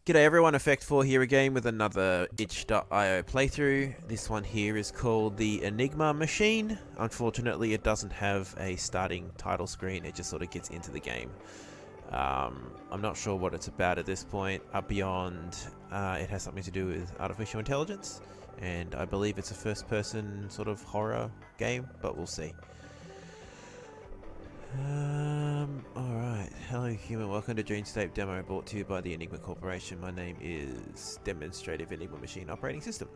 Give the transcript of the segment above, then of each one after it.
G'day everyone, Effect4 here again with another itch.io playthrough. This one here is called the Enigma Machine. Unfortunately, it doesn't have a starting title screen, it just sort of gets into the game. I'm not sure what it's about at this point, beyond it has something to do with artificial intelligence, and I believe it's a first-person sort of horror game, but we'll see. Alright. Hello human, welcome to Dreamscape demo brought to you by the Enigma Corporation. My name is Demonstrative Enigma Machine Operating System,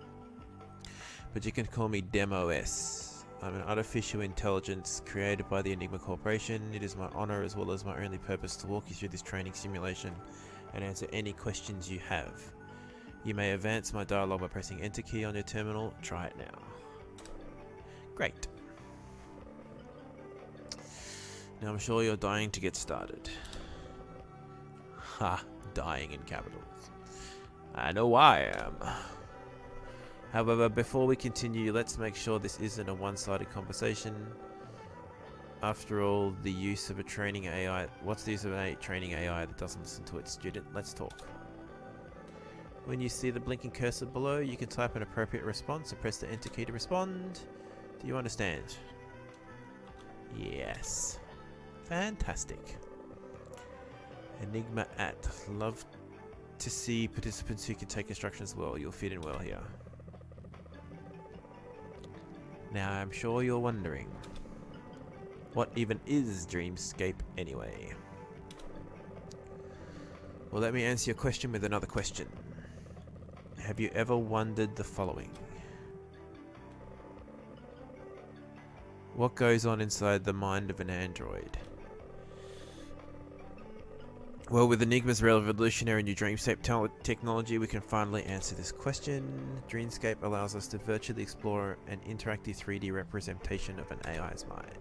but you can call me DemOS. I'm an artificial intelligence created by the Enigma Corporation. It is my honor as well as my only purpose to walk you through this training simulation and answer any questions you have. You may advance my dialogue by pressing enter key on your terminal. Try it now. Great. Now I'm sure you're dying to get started. Ha, dying in capitals. I know I am. However, before we continue, let's make sure this isn't a one-sided conversation. After all, the use of a training AI... What's the use of a training AI that doesn't listen to its student? Let's talk. When you see the blinking cursor below, you can type an appropriate response and press the enter key to respond. Do you understand? Yes. Fantastic. Enigma at. Love to see participants who can take instructions well. You'll fit in well here. Now I'm sure you're wondering, what even is Dreamscape anyway? Well, let me answer your question with another question. Have you ever wondered the following? What goes on inside the mind of an android? Well, with Enigma's revolutionary new Dreamscape technology, we can finally answer this question. Dreamscape allows us to virtually explore an interactive 3D representation of an AI's mind.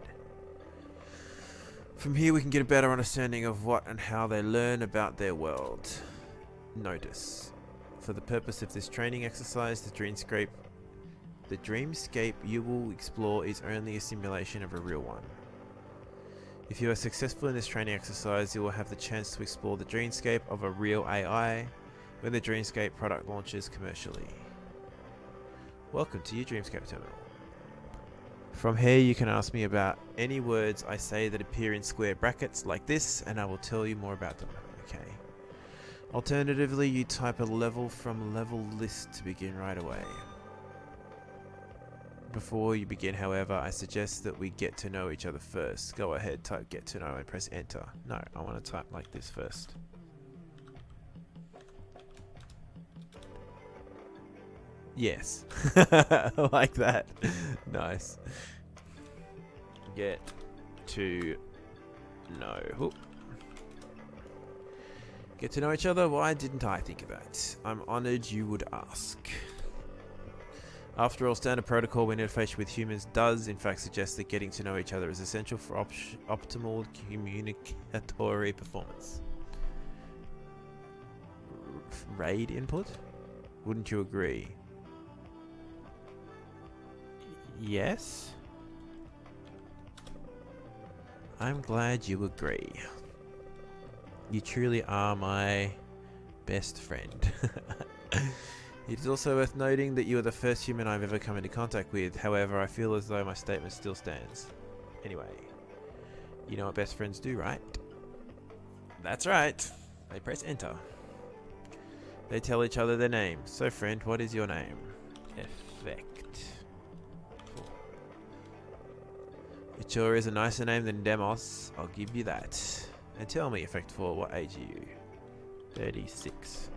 From here, we can get a better understanding of what and how they learn about their world. Notice, for the purpose of this training exercise, the Dreamscape you will explore is only a simulation of a real one. If you are successful in this training exercise, you will have the chance to explore the Dreamscape of a real AI when the Dreamscape product launches commercially. Welcome to your Dreamscape terminal. From here, you can ask me about any words I say that appear in square brackets like this, and I will tell you more about them. Okay. Alternatively, you type a level from level list to begin right away. Before you begin, however, I suggest that we get to know each other first. Go ahead, type get to know and press enter. No, I want to type like this first. Yes. Like that. Nice. Get to know. Oop. Get to know each other? Why didn't I think of that? I'm honored you would ask. After all, standard protocol when interfacing with humans does in fact suggest that getting to know each other is essential for optimal communicatory performance. RAID input? Wouldn't you agree? Yes? I'm glad you agree. You truly are my best friend. It is also worth noting that you are the first human I've ever come into contact with. However, I feel as though my statement still stands. Anyway, you know what best friends do, right? That's right. They press enter. They tell each other their name. So friend, what is your name? Effect. Cool. It sure is a nicer name than Demos. I'll give you that. And tell me, Effect4, what age are you? 36.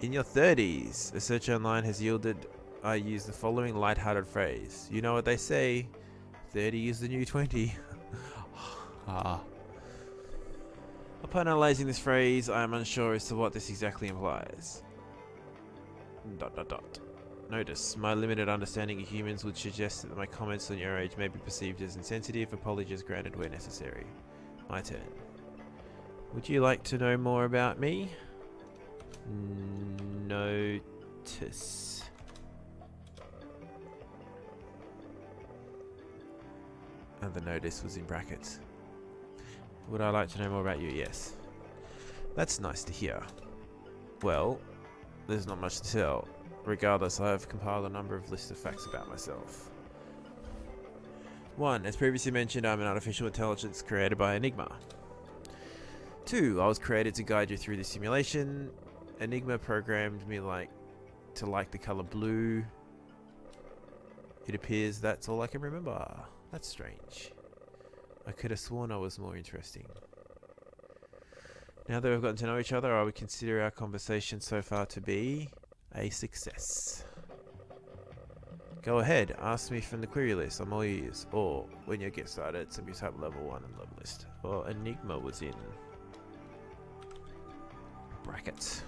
In your 30s, a search online has yielded I use the following light-hearted phrase. You know what they say, 30 is the new 20. Upon analyzing this phrase, I am unsure as to what this exactly implies. ... Notice, my limited understanding of humans would suggest that my comments on your age may be perceived as insensitive. Apologies granted where necessary. My turn. Would you like to know more about me? Notice. And the notice was in brackets. Would I like to know more about you? Yes. That's nice to hear. Well, there's not much to tell. Regardless, I have compiled a number of lists of facts about myself. 1. As previously mentioned, I'm an artificial intelligence created by Enigma. 2. I was created to guide you through the simulation. Enigma programmed me to like the color blue. It appears that's all I can remember. That's strange. I could have sworn I was more interesting. Now that we've gotten to know each other, I would consider our conversation so far to be a success. Go ahead, ask me from the query list, I'm all ears. Or, when you get started, simply type level 1 and level list. Well, Enigma was in brackets.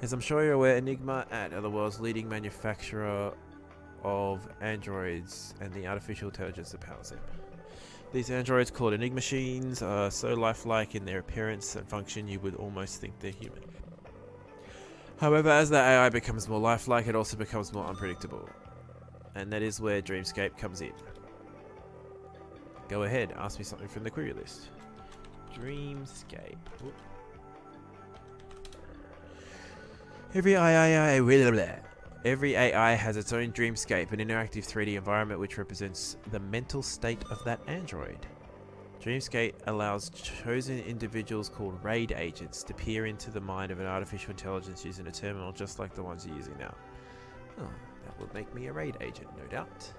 As I'm sure you're aware, Enigma are the world's leading manufacturer of androids and the artificial intelligence that powers them. These androids, called Enigma Machines, are so lifelike in their appearance and function you would almost think they're human. However, as the AI becomes more lifelike, it also becomes more unpredictable. And that is where Dreamscape comes in. Go ahead, ask me something from the query list. Dreamscape. Whoop. Every AI has its own dreamscape, an interactive 3D environment which represents the mental state of that android. Dreamscape allows chosen individuals called raid agents to peer into the mind of an artificial intelligence using a terminal just like the ones you're using now. Oh, that would make me a raid agent, no doubt.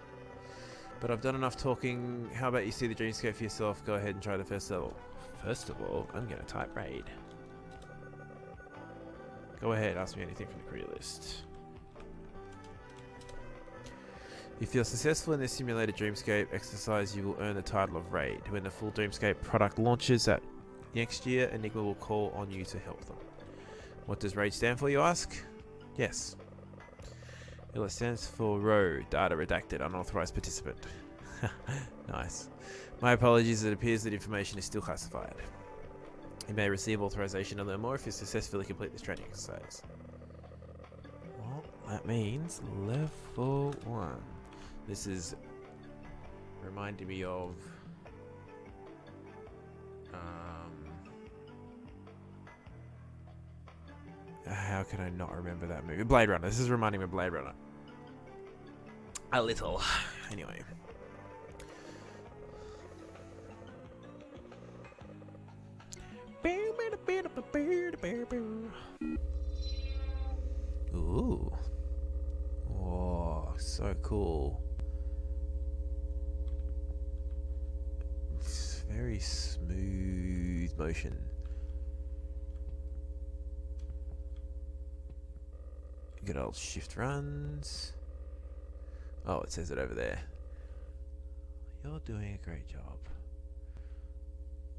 But I've done enough talking. How about you see the dreamscape for yourself? Go ahead and try the first level. First of all, I'm going to type raid. Go ahead, ask me anything from the query list. If you're successful in this simulated Dreamscape exercise, you will earn the title of Raid. When the full Dreamscape product launches at next year, Enigma will call on you to help them. What does Raid stand for, you ask? Yes. Well, it stands for ROW, Data Redacted, Unauthorized Participant. Nice. My apologies, it appears that information is still classified. You may receive authorization to learn more if you successfully complete this training exercise. Well, that means level 1. This is reminding me of how can I not remember that movie? Blade Runner. This is reminding me of Blade Runner. A little. Anyway. Ooh. Oh, so cool. It's very smooth motion. Good old shift runs. Oh, it says it over there. You're doing a great job.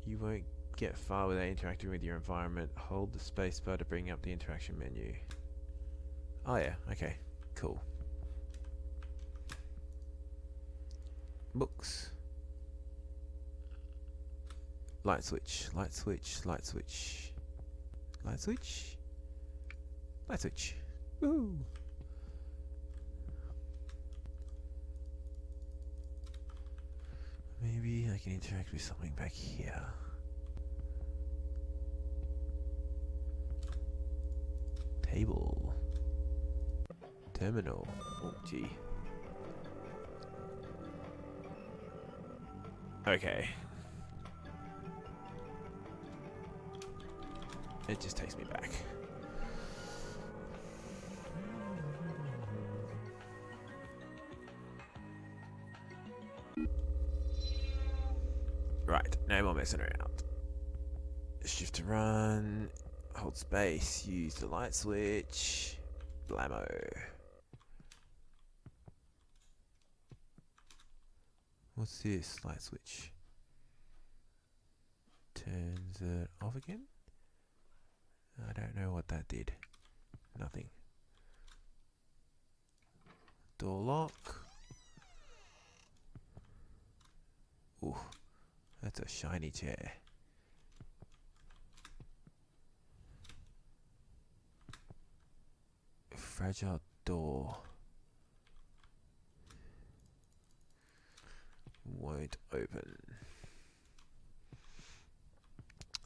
You won't get far without interacting with your environment. Hold the spacebar to bring up the interaction menu. Oh yeah, okay, cool. Books. Light switch, light switch, light switch. Light switch? Light switch. Woo! Maybe I can interact with something back here. Table. Terminal. Oh, gee. Okay. It just takes me back. Right, no more messing around. Shift to run. Hold space. Use the light switch. Blammo. What's this light switch? Turns it off again? I don't know what that did. Nothing. Door lock. Ooh, that's a shiny chair. Fragile door. Won't open.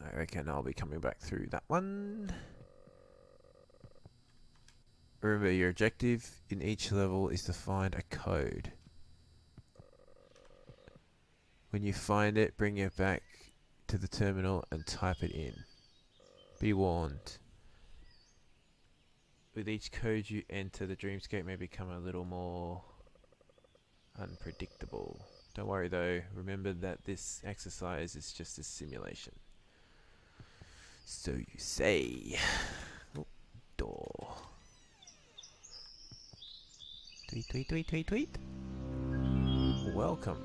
I reckon I'll be coming back through that one. Remember, your objective in each level is to find a code. When you find it, bring it back to the terminal and type it in. Be warned. With each code you enter, the dreamscape may become a little more unpredictable. Don't worry though, remember that this exercise is just a simulation. So you say. Oh, door. Tweet, tweet, tweet, tweet, tweet. Welcome.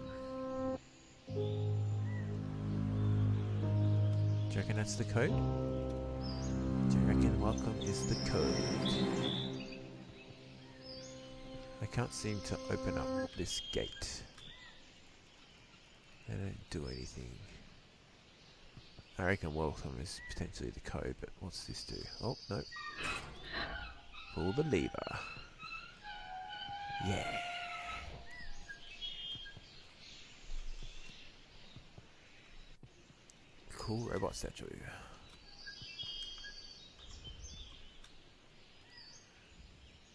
Do you reckon that's the code? Do you reckon welcome is the code? I can't seem to open up this gate. They don't do anything. I reckon welcome is potentially the code, but what's this do? Oh, no. Pull the lever. Yeah. Cool robot statue.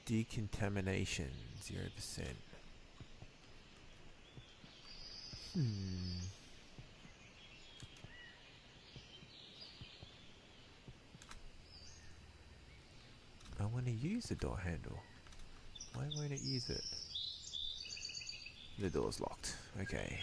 Decontamination 0%. I want to use the door handle. Why won't it use it? The door's locked. Okay.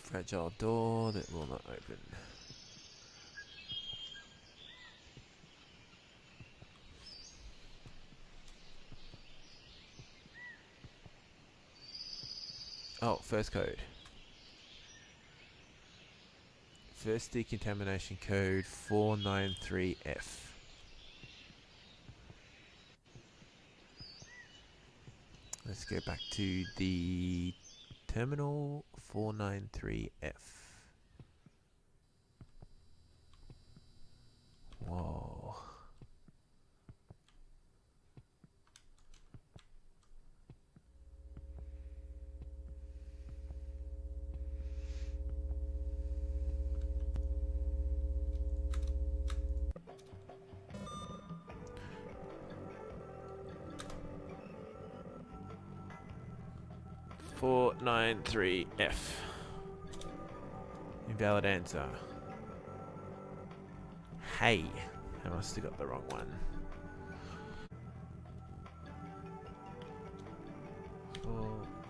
Fragile door that will not open. Oh, first code. First decontamination code 493F. Let's go back to the terminal 493F. Whoa. Four nine three F. Invalid answer. Hey, I must have got the wrong one.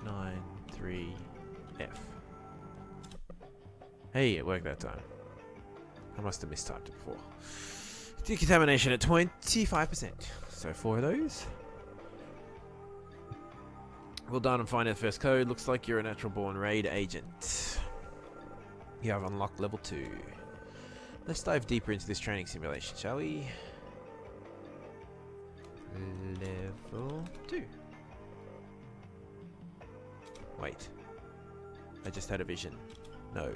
493F. Hey, it worked that time. I must have mistyped it before. Decontamination at 25%. So 4 of those. Well done on finding the first code. Looks like you're a natural born raid agent. You have unlocked level 2. Let's dive deeper into this training simulation, shall we? Level 2. Wait. I just had a vision. No.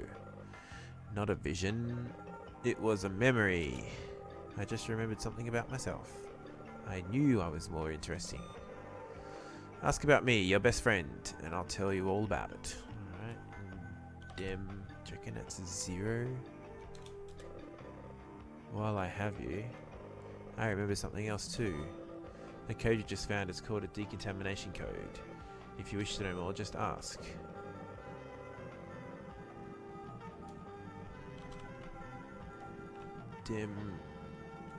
Not a vision. It was a memory. I just remembered something about myself. I knew I was more interesting. Ask about me, your best friend, and I'll tell you all about it. Alright. Dem. Checking that's a 0. While I have you, I remember something else too. The code you just found is called a decontamination code. If you wish to know more, just ask. Dim.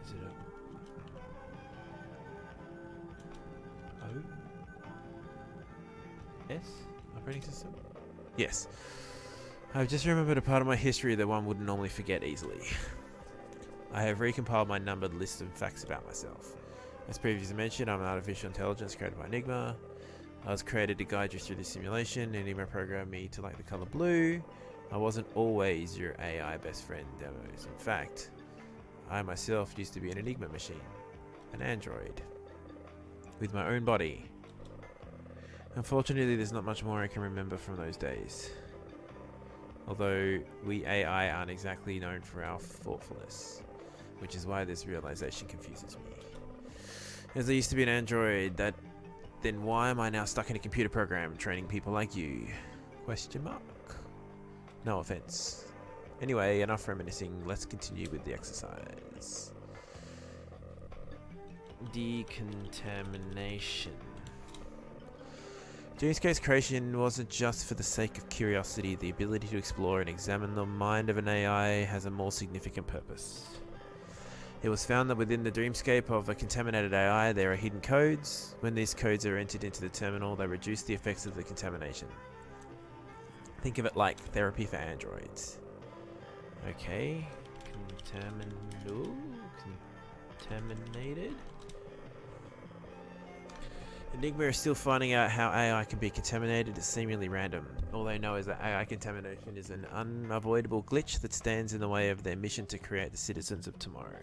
Is it a O? S? Operating system? Yes. I've just remembered a part of my history that one wouldn't normally forget easily. I have recompiled my numbered list of facts about myself. As previously mentioned, I'm an artificial intelligence created by Enigma. I was created to guide you through this simulation. Enigma programmed me to like the color blue. I wasn't always your AI best friend demos. In fact, I myself used to be an Enigma Machine, an android, with my own body. Unfortunately, there's not much more I can remember from those days. Although we AI aren't exactly known for our thoughtfulness, which is why this realization confuses me. As I used to be an android, then why am I now stuck in a computer program training people like you? Question mark? No offense. Anyway, enough reminiscing. Let's continue with the exercise. Decontamination. Dreamscape's creation wasn't just for the sake of curiosity. The ability to explore and examine the mind of an AI has a more significant purpose. It was found that within the dreamscape of a contaminated AI there are hidden codes. When these codes are entered into the terminal, they reduce the effects of the contamination. Think of it like therapy for androids. Okay. Contaminated? Enigma is still finding out how AI can be contaminated. It's seemingly random. All they know is that AI contamination is an unavoidable glitch that stands in the way of their mission to create the citizens of tomorrow.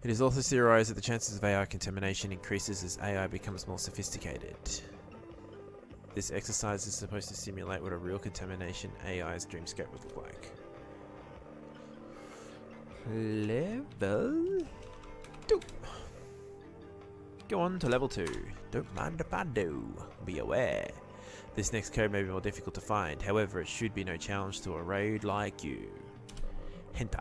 It is also theorized that the chances of AI contamination increases as AI becomes more sophisticated. This exercise is supposed to simulate what a real contamination AI's dreamscape would look like. Level 2. Go on to level 2. Don't mind if I do. Be aware. This next code may be more difficult to find. However, it should be no challenge to a raid like you. Henta.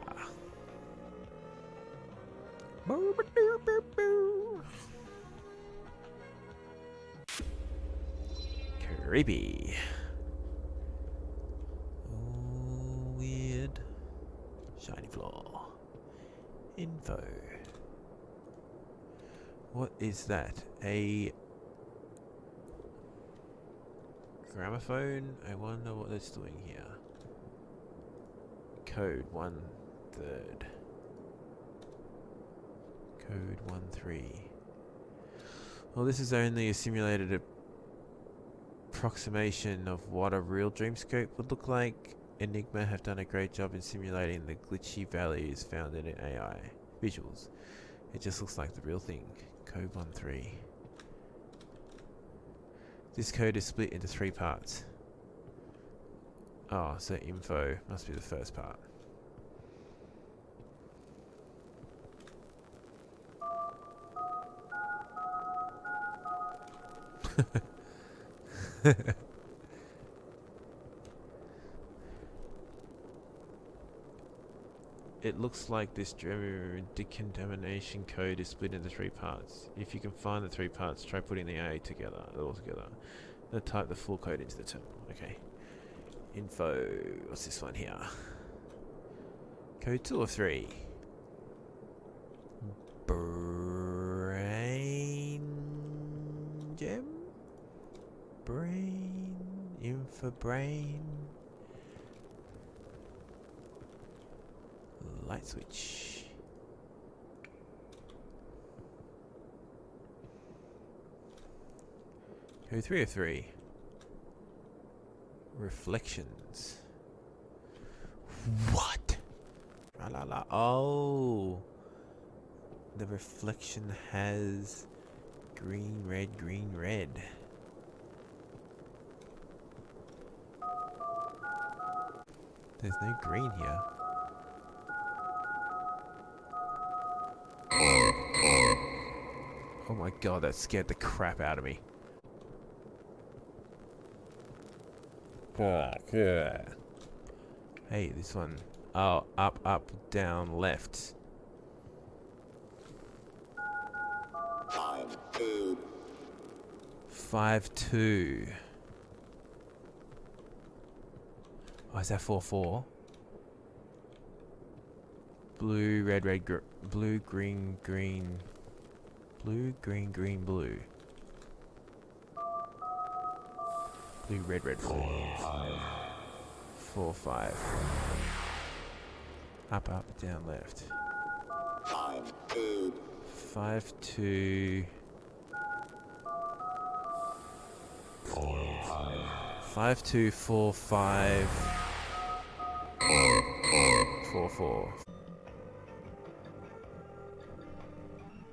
Creepy. Oh, weird. Shiny floor. Info. What is that? A gramophone? I wonder what it's doing here. Code 1/3. Code 1/3. Well, this is only a simulated approximation of what a real dreamscape would look like. Enigma have done a great job in simulating the glitchy values found in AI visuals. It just looks like the real thing. Code 1/3. This code is split into 3 parts. Oh, so info must be the first part. It looks like this decontamination code is split into 3 parts. If you can find the 3 parts, try putting the A together, all together. Then type the full code into the terminal. Okay. Info. What's this one here? Code 2 or 3? Brain gem? Brain? Info brain? Light switch. Code 3 of 3. Reflections. What? La la la. Oh. The reflection has green, red, green, red. There's no green here. Oh my god, that scared the crap out of me. Hey, this one. Oh, up, up, down, left. 5-2. 5-2. Oh, is that 4-4? Blue, red, red, blue, green, green. Blue, green, green, blue. Blue, red, red, blue. 4-5. Up, up, down, left. 5-2. 5-2. 5-2, 4-5. 4-4.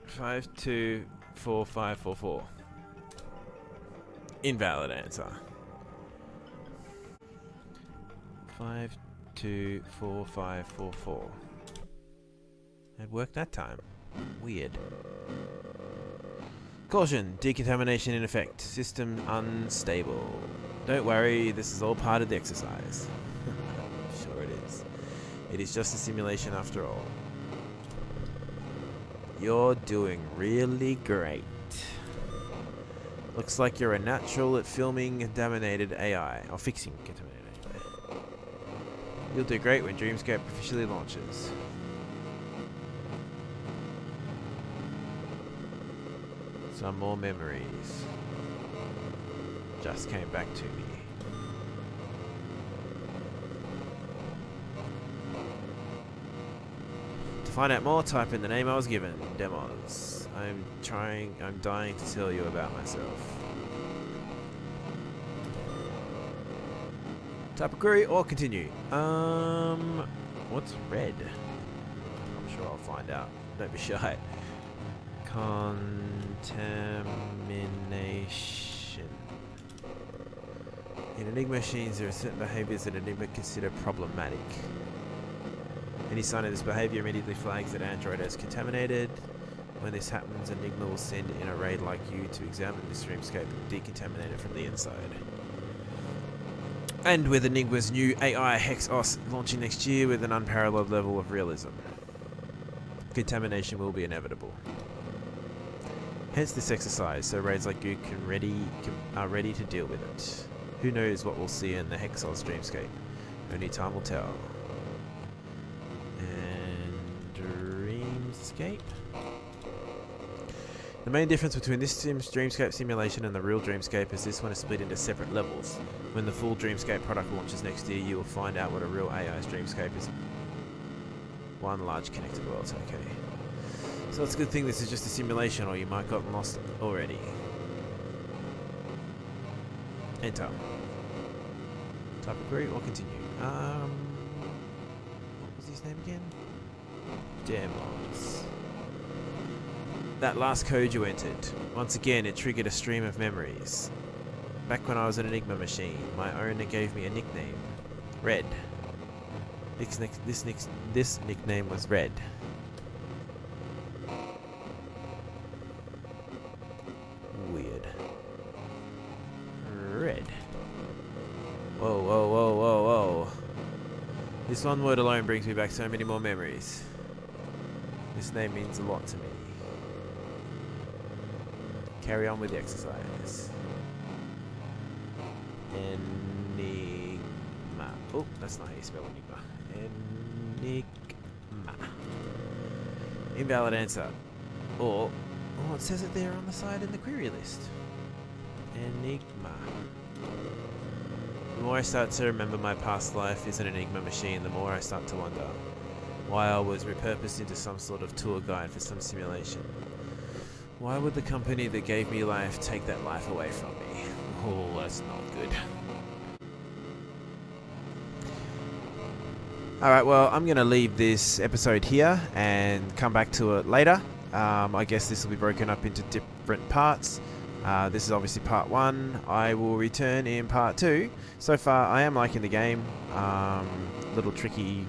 5-2, 4-5, 4-4. Invalid answer. 5-2, 4-5, 4-4. It worked that time. Weird. Caution, decontamination in effect. System unstable. Don't worry, this is all part of the exercise. Sure it is. It is just a simulation after all. You're doing really great. Looks like you're a natural at filming contaminated AI, or fixing contaminated AI. You'll do great when Dreamscape officially launches. Some more memories just came back to me. To find out more, type in the name I was given, Demos. I'm dying to tell you about myself. Type a query or continue. What's red? I'm sure I'll find out. Don't be shy. Contamination. In Enigma machines, there are certain behaviors that Enigma consider problematic. Any sign of this behavior immediately flags that Android as contaminated. When this happens, Enigma will send in a raid like you to examine this dreamscape and decontaminate it from the inside. And with Enigma's new AI HexOS launching next year with an unparalleled level of realism, contamination will be inevitable. Hence this exercise, so raids like you are ready to deal with it. Who knows what we'll see in the HexOS dreamscape? Only time will tell. And dreamscape. The main difference between this Dreamscape simulation and the real Dreamscape is this one is split into separate levels. When the full Dreamscape product launches next year, you will find out what a real AI's Dreamscape is. One large connected world, okay. So it's a good thing this is just a simulation, or you might have gotten lost already. Enter. Type agree or continue. What was his name again? Demos. That last code you entered. Once again, it triggered a stream of memories. Back when I was an Enigma Machine, my owner gave me a nickname. Red. This nickname was Red. Weird. Red. Whoa, whoa, whoa, whoa, whoa. This one word alone brings me back so many more memories. This name means a lot to me. Carry on with the exercise. Enigma. Oh, that's not how you spell Enigma. Enigma. Invalid answer. Or, oh, it says it there on the side in the query list. Enigma. The more I start to remember my past life as an Enigma machine, the more I start to wonder why I was repurposed into some sort of tour guide for some simulation. Why would the company that gave me life take that life away from me? Oh, that's not good. Alright, well, I'm going to leave this episode here and come back to it later. I guess this will be broken up into different parts. This is obviously part 1. I will return in part 2. So far, I am liking the game. Little tricky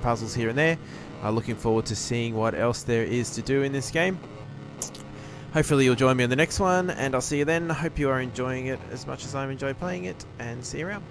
puzzles here and there. Looking forward to seeing what else there is to do in this game. Hopefully you'll join me in the next one, and I'll see you then. Hope you are enjoying it as much as I enjoy playing it, and see you around.